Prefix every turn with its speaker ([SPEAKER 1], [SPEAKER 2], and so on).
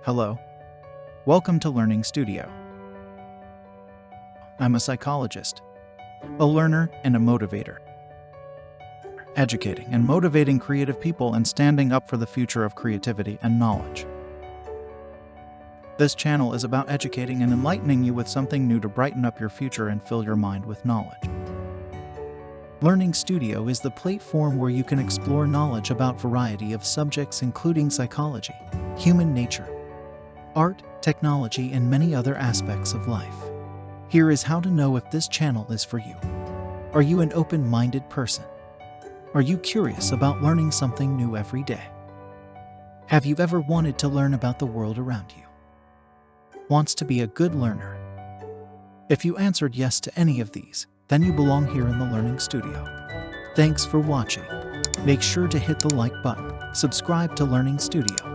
[SPEAKER 1] Hello. Welcome to Learning Studio. I'm a psychologist, a learner, and a motivator. Educating and motivating creative people and standing up for the future of creativity and knowledge. This channel is about educating and enlightening you with something new to brighten up your future and fill your mind with knowledge. Learning Studio is the platform where you can explore knowledge about a variety of subjects including psychology, human nature, art, technology, and many other aspects of life. Here is how to know if this channel is for you. Are you an open-minded person? Are you curious about learning something new every day? Have you ever wanted to learn about the world around you? Wants to be a good learner? If you answered yes to any of these, then you belong here in the Learning Studio. Thanks for watching. Make sure to hit the like button, subscribe to Learning Studio,